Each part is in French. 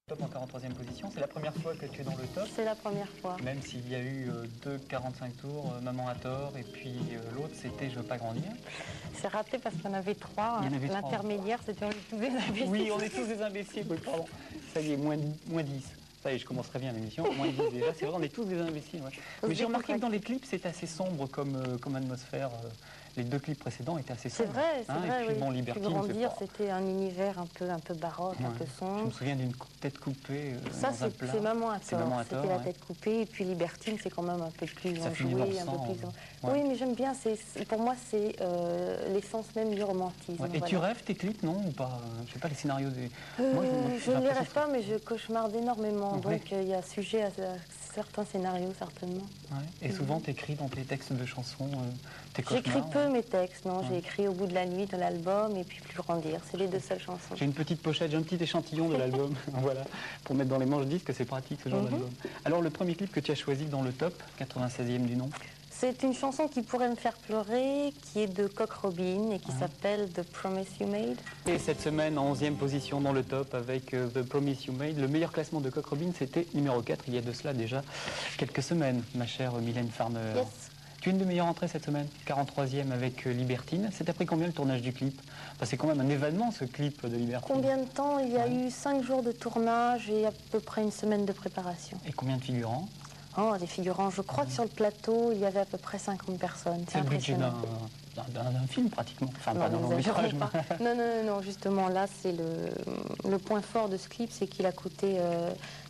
Top encore en troisième position. C'est la première fois que tu es dans le top. C'est la première fois. Même s'il y a eu 2 45 tours, Maman a tort, et puis l'autre c'était Je veux pas grandir. C'est raté parce qu'il y en avait trois. Il y en avait trois. L'intermédiaire, c'était on est tous des imbéciles. Oui, on est tous des imbéciles, oui, pardon. Ça y est, moins 10. Ça y est, je commence très bien l'émission. Moins 10 déjà, c'est vrai, on est tous des imbéciles. Ouais. Mais j'ai remarqué que dans les clips, c'est assez sombre comme atmosphère. Les 2 clips précédents étaient assez sombres. C'est vrai, Et puis, oui. bon, Libertine, Grandir, c'était un univers un peu baroque, un peu sombre. Je me souviens d'une tête coupée ça, dans un plat. c'est Maman à tort. C'était la ouais. tête coupée. Et puis Libertine, c'est quand même un peu plus Ça finit enjoué, dans le un peu sang, plus... ouais. Oui, mais j'aime bien. Pour moi, c'est l'essence même du romantisme. Ouais. Et voilà. tu rêves tes clips, non? Ou pas? Je sais pas, les scénarios des... Je ne les rêve pas, mais je cauchemarde énormément. Ouais. Donc, il y a sujet à certains scénarios, certainement. Ouais. Et souvent, tu écris dans tes textes de chansons tes cauchemars. J'écris peu mes textes, non. J'ai écrit Au bout de la nuit de l'album et puis Plus grandir. C'est les 2 seules chansons. J'ai une petite pochette, j'ai un petit échantillon de l'album, voilà, pour mettre dans les manches disques, c'est pratique ce genre d'album. Alors, le premier clip que tu as choisi dans le top, 96e du nom? C'est une chanson qui pourrait me faire pleurer, qui est de Cock Robin et qui s'appelle The Promise You Made. Et cette semaine, en 11e position dans le top avec The Promise You Made. Le meilleur classement de Cock Robin, c'était numéro 4, il y a de cela déjà quelques semaines, ma chère Mylène Farmer. Yes. Tu es une de meilleures entrées cette semaine, 43e avec Libertine. C'est après combien le tournage du clip? C'est quand même un événement ce clip de Libertine. Combien de temps? Il y a eu 5 jours de tournage et à peu près une semaine de préparation. Et combien de figurants? Oh, des figurants. Je crois que sur le plateau, il y avait à peu près 50 personnes. C'est le budget impressionnant. d'un film pratiquement. Enfin, pas d'un long n'exagérons métrage. pas. Non, justement, là, c'est le point fort de ce clip, c'est qu'il a coûté,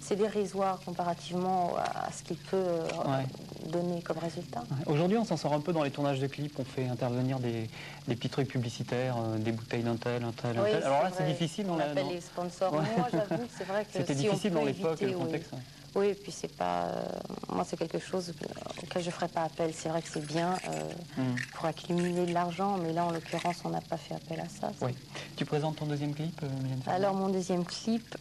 c'est dérisoire comparativement à ce qu'il peut donner comme résultat. Ouais. Aujourd'hui, on s'en sort un peu dans les tournages de clips, on fait intervenir des petits trucs publicitaires, des bouteilles d'un tel, un tel. Alors là, c'est difficile dans on appelle les sponsors. Moi, j'avoue que c'est vrai que c'était si difficile on peut dans l'époque et le éviter, contexte. Oui, et puis c'est pas... moi, c'est quelque chose auquel je ne ferai pas appel. C'est vrai que c'est bien pour accumuler de l'argent, mais là, en l'occurrence, on n'a pas fait appel à ça. Oui. Tu présentes ton deuxième clip, Mylène Farmer? Alors, mon deuxième clip,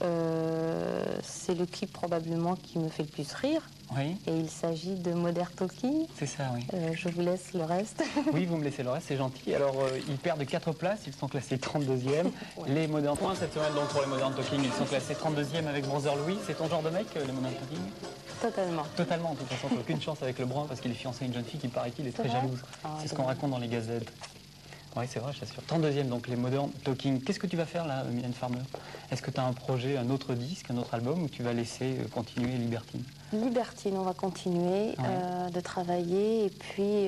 c'est le clip probablement qui me fait le plus rire. Oui. Et il s'agit de Modern Talking. C'est ça, oui. Je vous laisse le reste. Oui, vous me laissez le reste, c'est gentil. Alors, ils perdent 4 places, ils sont classés 32e. Ouais. Les Modern Talking, cette semaine, donc, pour les Modern Talking, ils sont classés 32e avec Brother Louis. C'est ton genre de mec, les Modern Talking? Totalement. Totalement, de toute façon, t'as aucune chance avec le brun parce qu'il est fiancé à une jeune fille qui, paraît-il, est très jalouse. C'est ce qu'on raconte dans les gazettes. Oui, c'est vrai, je t'assure. 32e, donc les Modern Talking. Qu'est-ce que tu vas faire là, Mylène Farmer? Est-ce que tu as un projet, un autre disque, un autre album, ou tu vas laisser continuer Libertine? Libertine, on va continuer de travailler et puis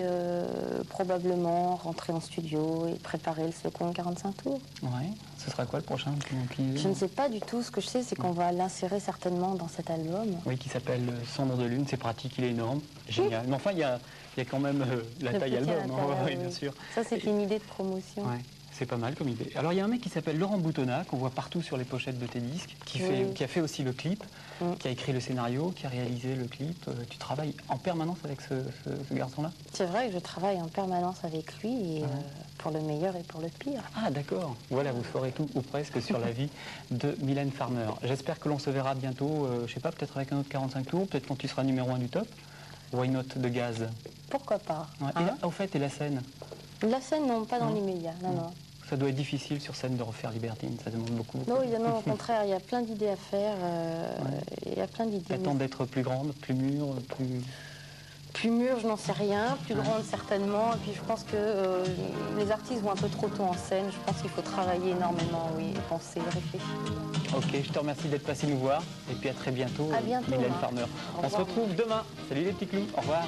probablement rentrer en studio et préparer le second 45 tours. Oui. Ce sera quoi le prochain qui... Je ne sais pas du tout. Ce que je sais, c'est qu'on va l'insérer certainement dans cet album. Oui, qui s'appelle Cendre de Lune. C'est pratique, il est énorme. Génial. Mais enfin, il y a quand même la taille album. Oui, bien sûr. Ça, c'est une idée de promotion. Ouais. C'est pas mal comme idée. Alors il y a un mec qui s'appelle Laurent Boutonnat, qu'on voit partout sur les pochettes de tes disques, qui a fait aussi le clip, qui a écrit le scénario, qui a réalisé le clip. Tu travailles en permanence avec ce garçon-là? C'est vrai que je travaille en permanence avec lui, et, pour le meilleur et pour le pire. Ah d'accord, voilà, vous saurez tout ou presque sur la vie de Mylène Farmer. J'espère que l'on se verra bientôt, je sais pas, peut-être avec un autre 45 tours, peut-être quand tu seras numéro 1 du top. Why not de Gaz? Pourquoi pas. Ouais. Et là, au fait, et la scène? La scène, non, pas dans l'immédiat, non. Ça doit être difficile sur scène de refaire Libertine, ça demande beaucoup. Non, au contraire, il y a plein d'idées à faire, il y a plein d'idées. T'attends d'être plus grande, plus mûre, plus... Plus mûre, je n'en sais rien, plus grande certainement, et puis je pense que les artistes vont un peu trop tôt en scène, je pense qu'il faut travailler énormément, oui, penser, réfléchir. Ok, je te remercie d'être passé nous voir, et puis à très bientôt, à bientôt, Mylène Farmer. On se retrouve demain. Salut les petits clous, au revoir.